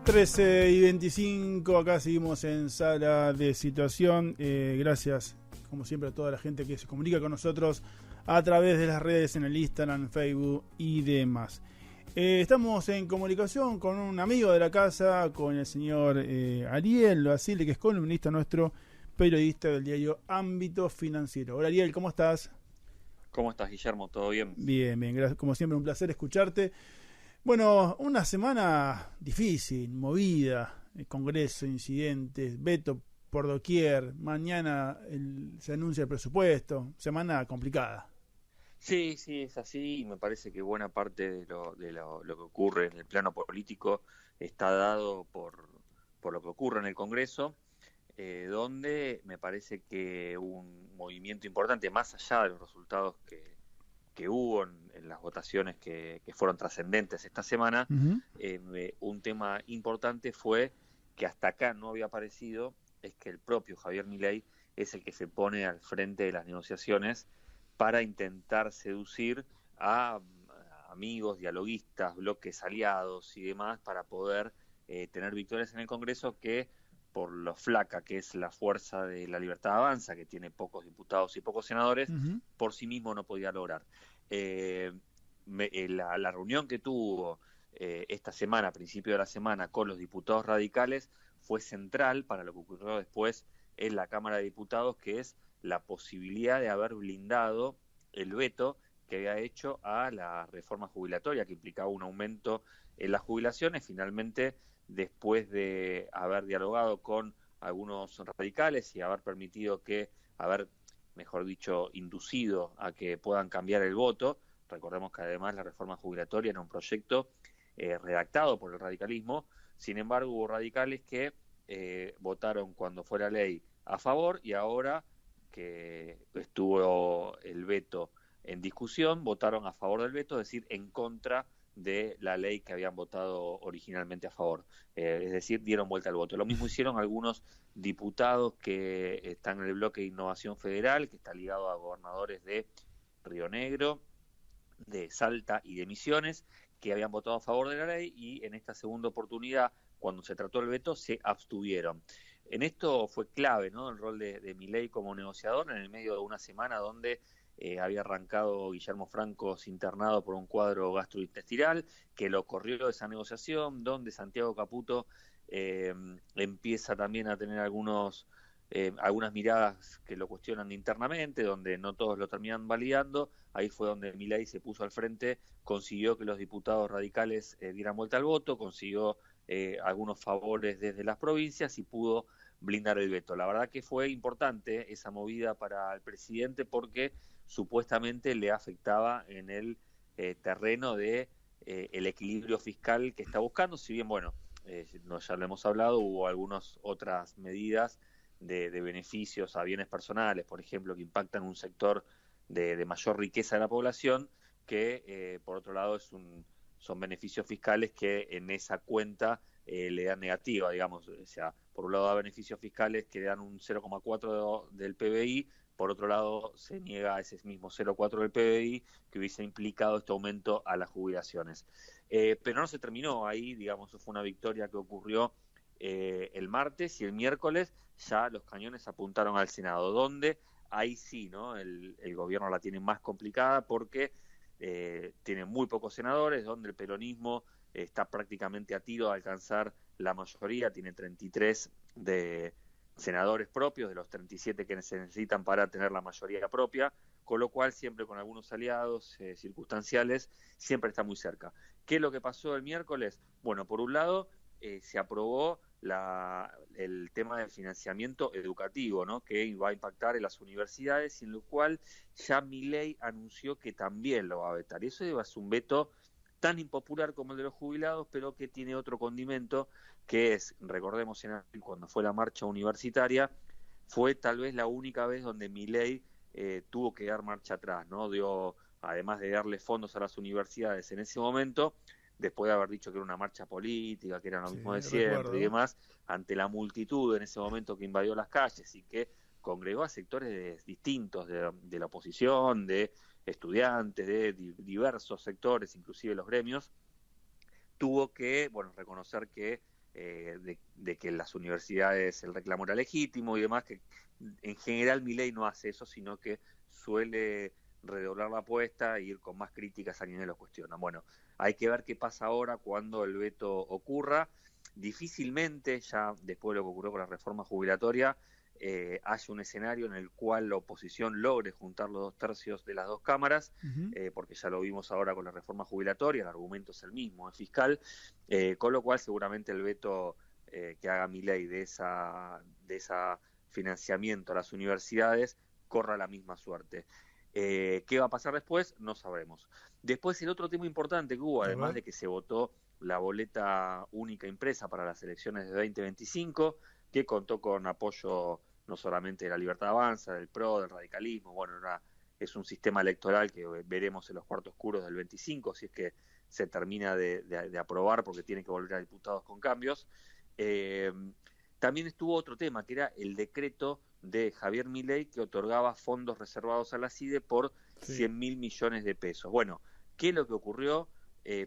13:25, acá seguimos en Sala de Situación. Gracias, como siempre, a toda la gente que se comunica con nosotros a través de las redes, en el Instagram, Facebook y demás. Estamos en comunicación con un amigo de la casa, con el señor Ariel Basile, que es columnista nuestro, periodista del diario Ámbito Financiero. Hola Ariel, ¿cómo estás? ¿Cómo estás, Guillermo? ¿Todo bien? Bien, bien, gracias. Como siempre, un placer escucharte. Bueno, una semana difícil, movida, el Congreso, incidentes, veto por doquier, mañana se anuncia el presupuesto, semana complicada. Sí, es así, y me parece que buena parte de lo que ocurre en el plano político está dado por lo que ocurre en el Congreso, donde me parece que un movimiento importante, más allá de los resultados que hubo en las votaciones que fueron trascendentes esta semana, Uh-huh. un tema importante fue que hasta acá no había aparecido, es que el propio Javier Milei es el que se pone al frente de las negociaciones para intentar seducir a amigos, dialoguistas, bloques aliados y demás para poder tener victorias en el Congreso que, por lo flaca que es la fuerza de La Libertad Avanza, que tiene pocos diputados y pocos senadores, Uh-huh. por sí mismo no podía lograr. La reunión que tuvo esta semana, a principio de la semana, con los diputados radicales fue central para lo que ocurrió después en la Cámara de Diputados, que es la posibilidad de haber blindado el veto que había hecho a la reforma jubilatoria, que implicaba un aumento en las jubilaciones. Finalmente, después de haber dialogado con algunos radicales y haber permitido mejor dicho, inducido a que puedan cambiar el voto. Recordemos que además la reforma jubilatoria era un proyecto redactado por el radicalismo. Sin embargo, hubo radicales que votaron cuando fue la ley a favor, y ahora que estuvo el veto en discusión, votaron a favor del veto, es decir, en contra de la ley que habían votado originalmente a favor, es decir, dieron vuelta al voto. Lo mismo hicieron algunos diputados que están en el bloque de Innovación Federal, que está ligado a gobernadores de Río Negro, de Salta y de Misiones, que habían votado a favor de la ley, y en esta segunda oportunidad, cuando se trató el veto, se abstuvieron. En esto fue clave, ¿no?, el rol de Milei como negociador en el medio de una semana donde había arrancado Guillermo Franco internado por un cuadro gastrointestinal, que lo corrió de esa negociación, donde Santiago Caputo empieza también a tener algunas miradas que lo cuestionan internamente, donde no todos lo terminan validando. Ahí fue donde Milei se puso al frente, consiguió que los diputados radicales dieran vuelta al voto, consiguió algunos favores desde las provincias y pudo blindar el veto. La verdad que fue importante esa movida para el presidente, porque supuestamente le afectaba en el terreno de el equilibrio fiscal que está buscando. Si bien, bueno, ya lo hemos hablado, hubo algunas otras medidas de beneficios a bienes personales, por ejemplo, que impactan un sector de mayor riqueza de la población, que por otro lado son beneficios fiscales que en esa cuenta le dan negativa, digamos. O sea, por un lado da beneficios fiscales que le dan un 0,4 del PBI, por otro lado se niega ese mismo 0,4 del PBI que hubiese implicado este aumento a las jubilaciones. Pero no se terminó ahí, digamos. Fue una victoria que ocurrió el martes, y el miércoles ya los cañones apuntaron al Senado, donde ahí sí, ¿no?, el gobierno la tiene más complicada, porque tiene muy pocos senadores, donde el peronismo está prácticamente a tiro de alcanzar la mayoría, tiene 33 de senadores propios de los 37 que se necesitan para tener la mayoría propia, con lo cual siempre con algunos aliados circunstanciales, siempre está muy cerca. ¿Qué es lo que pasó el miércoles? Bueno, por un lado se aprobó el tema del financiamiento educativo, ¿no?, que va a impactar en las universidades, y en lo cual ya Milei anunció que también lo va a vetar. Y eso es un veto tan impopular como el de los jubilados, pero que tiene otro condimento, que es, recordemos, en abril, cuando fue la marcha universitaria, fue tal vez la única vez donde Milei tuvo que dar marcha atrás, ¿no? Además de darle fondos a las universidades en ese momento, después de haber dicho que era una marcha política, que era lo mismo de siempre, Recuerdo. y demás, ante la multitud en ese momento que invadió las calles y que congregó a sectores distintos de la oposición, de estudiantes, de diversos sectores, inclusive los gremios, tuvo que, bueno, reconocer que de que las universidades el reclamo era legítimo y demás, que en general Milei no hace eso, sino que suele redoblar la apuesta e ir con más críticas a quienes los cuestionan. Bueno, hay que ver qué pasa ahora cuando el veto ocurra. Difícilmente, ya después de lo que ocurrió con la reforma jubilatoria, haya un escenario en el cual la oposición logre juntar los 2/3 de las dos cámaras, porque ya lo vimos ahora con la reforma jubilatoria, el argumento es el mismo, es fiscal, con lo cual seguramente el veto que haga Milei de esa financiamiento a las universidades corra la misma suerte. ¿Qué va a pasar después? No sabremos. Después, el otro tema importante que hubo, además de que se votó la boleta única impresa para las elecciones de 2025, que contó con apoyo no solamente de la Libertad Avanza, del PRO, del radicalismo, bueno, es un sistema electoral que veremos en los cuartos oscuros del 25, si es que se termina de aprobar, porque tiene que volver a diputados con cambios. También estuvo otro tema, que era el decreto de Javier Milei que otorgaba fondos reservados a la CIDE por 100.000 millones de pesos. Bueno, ¿qué es lo que ocurrió?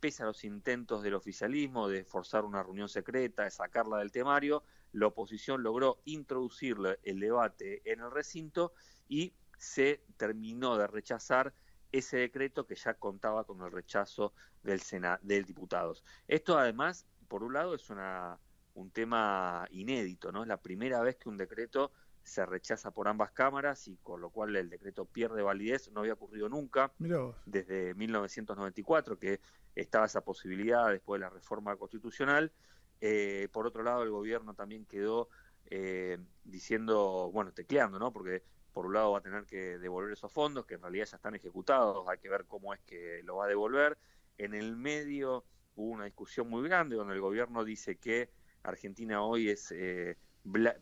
Pese a los intentos del oficialismo de forzar una reunión secreta, de sacarla del temario, la oposición logró introducir el debate en el recinto y se terminó de rechazar ese decreto que ya contaba con el rechazo del diputados. Esto además, por un lado, es un tema inédito, ¿no? Es la primera vez que un decreto se rechaza por ambas cámaras y con lo cual el decreto pierde validez. No había ocurrido nunca desde 1994 que estaba esa posibilidad después de la reforma constitucional. Por otro lado, el gobierno también quedó diciendo, bueno, tecleando, ¿no? Porque por un lado va a tener que devolver esos fondos que en realidad ya están ejecutados, hay que ver cómo es que lo va a devolver. En el medio hubo una discusión muy grande donde el gobierno dice que Argentina hoy es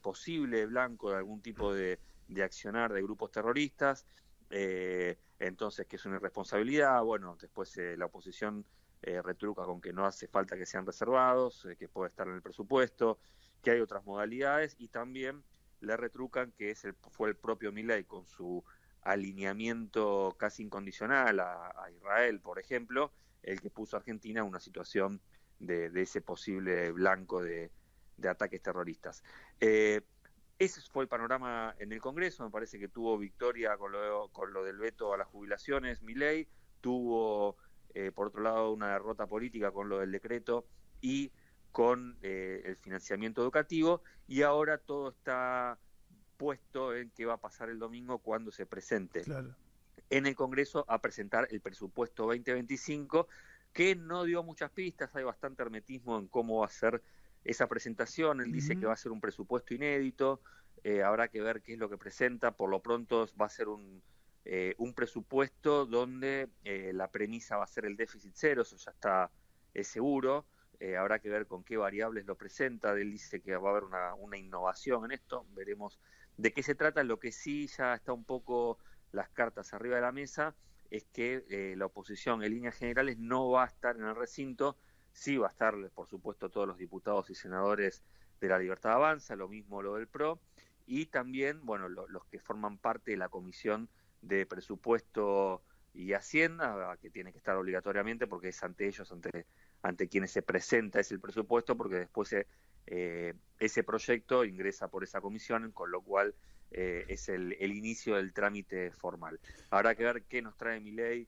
posible blanco de algún tipo de accionar de grupos terroristas, entonces que es una irresponsabilidad. Bueno, después la oposición retruca con que no hace falta que sean reservados, que puede estar en el presupuesto, que hay otras modalidades, y también le retrucan que fue el propio Milei con su alineamiento casi incondicional a Israel, por ejemplo, el que puso a Argentina en una situación de ese posible blanco de ataques terroristas. Ese fue el panorama en el Congreso. Me parece que tuvo victoria con lo del veto a las jubilaciones Milei, tuvo por otro lado una derrota política con lo del decreto y con el financiamiento educativo, y ahora todo está puesto en qué va a pasar el domingo cuando se presente en el Congreso a presentar el presupuesto 2025, que no dio muchas pistas, hay bastante hermetismo en cómo va a ser esa presentación. Él dice que va a ser un presupuesto inédito, habrá que ver qué es lo que presenta. Por lo pronto va a ser un presupuesto donde la premisa va a ser el déficit cero, eso ya está seguro. Habrá que ver con qué variables lo presenta. Él dice que va a haber una innovación en esto, veremos de qué se trata. Lo que sí ya está un poco las cartas arriba de la mesa es que la oposición en líneas generales no va a estar en el recinto. Sí va a estar, por supuesto, todos los diputados y senadores de la Libertad Avanza, lo mismo lo del PRO, y también, bueno, los que forman parte de la Comisión de Presupuesto y Hacienda, que tiene que estar obligatoriamente porque es ante ellos, ante quienes se presenta ese presupuesto, porque después ese proyecto ingresa por esa comisión, con lo cual es el inicio del trámite formal. Habrá que ver qué nos trae Milei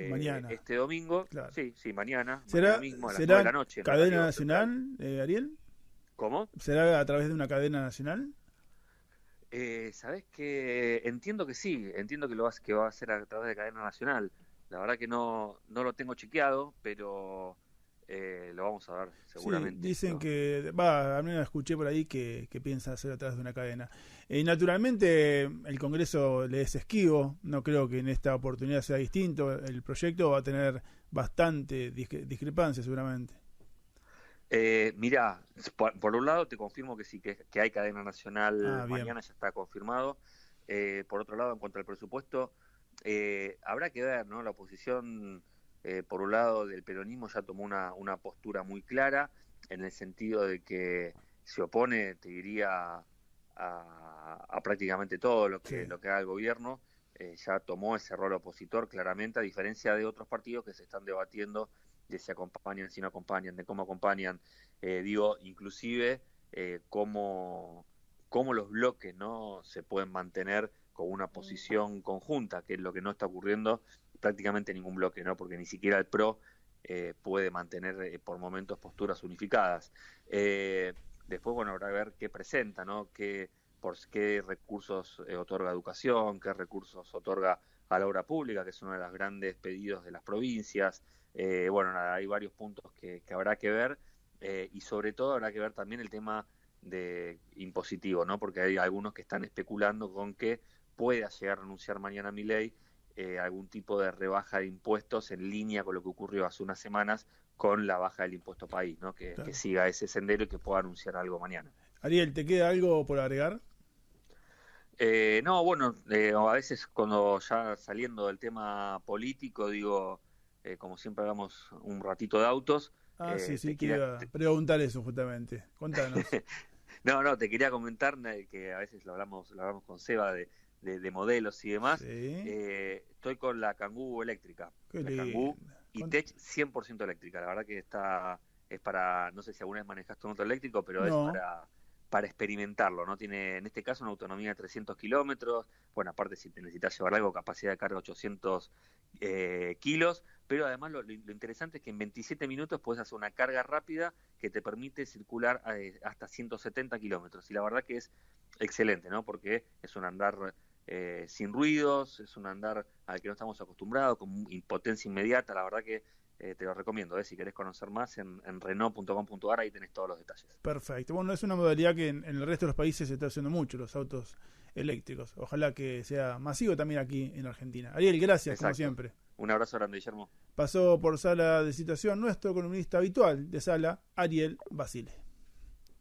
mañana. Este domingo. Claro. Sí, mañana mismo a las 9 ¿será de la noche. cadena nacional, Ariel? ¿Cómo? ¿Será a través de una cadena nacional? ¿Sabés qué? Entiendo que sí, entiendo que va a ser a través de cadena nacional. La verdad que no lo tengo chequeado, pero lo vamos a ver seguramente. Sí, dicen que, al menos escuché por ahí que piensa hacer a través de una cadena. Naturalmente el Congreso le es esquivo, no creo que en esta oportunidad sea distinto. El proyecto va a tener bastante discrepancia seguramente. Mirá, por un lado te confirmo que sí, que hay cadena nacional mañana, ya está confirmado. Por otro lado, en cuanto al presupuesto, habrá que ver, ¿no? La oposición, por un lado, del peronismo ya tomó una postura muy clara, en el sentido de que se opone, te diría, a prácticamente todo lo que haga el gobierno. Ya tomó ese rol opositor claramente, a diferencia de otros partidos que se están debatiendo de si acompañan, si no acompañan, de cómo acompañan, inclusive cómo los bloques no se pueden mantener con una posición conjunta, que es lo que no está ocurriendo prácticamente en ningún bloque, ¿no? Porque ni siquiera el PRO puede mantener por momentos posturas unificadas. Después, bueno, habrá que ver qué presenta, ¿no? Por qué recursos otorga educación, qué recursos otorga a la obra pública, que es uno de los grandes pedidos de las provincias. Bueno, nada, hay varios puntos que habrá que ver, y sobre todo habrá que ver también el tema de impositivo, ¿no? Porque hay algunos que están especulando con que pueda llegar a anunciar mañana Milei algún tipo de rebaja de impuestos en línea con lo que ocurrió hace unas semanas con la baja del impuesto país, ¿no? Claro. Que siga ese sendero y que pueda anunciar algo mañana. Ariel, ¿te queda algo por agregar? No, bueno, a veces cuando ya saliendo del tema político, como siempre hablamos un ratito de autos. Sí, quería preguntar eso justamente. Contanos. No, te quería comentar que a veces lo hablamos con Seba de modelos y demás. Sí. Estoy con la Kangoo eléctrica. Qué la Kangoo E-Tech 100% eléctrica. La verdad que es para, no sé si alguna vez manejaste un auto eléctrico, pero no. Es para experimentarlo, ¿no? Tiene en este caso una autonomía de 300 kilómetros, bueno, aparte si te necesitas llevar algo, capacidad de carga 800 kilos, pero además lo interesante es que en 27 minutos puedes hacer una carga rápida que te permite circular hasta 170 kilómetros, y la verdad que es excelente, ¿no? Porque es un andar sin ruidos, es un andar al que no estamos acostumbrados, con potencia inmediata, la verdad que te lo recomiendo, si querés conocer más en Renault.com.ar, ahí tenés todos los detalles. Perfecto. Bueno, es una modalidad que en el resto de los países se está haciendo mucho, los autos eléctricos. Ojalá que sea masivo también aquí en Argentina. Ariel, gracias. Exacto. Como siempre. Un abrazo grande, Guillermo. Pasó por Sala de Situación nuestro columnista habitual de Sala, Ariel Basile.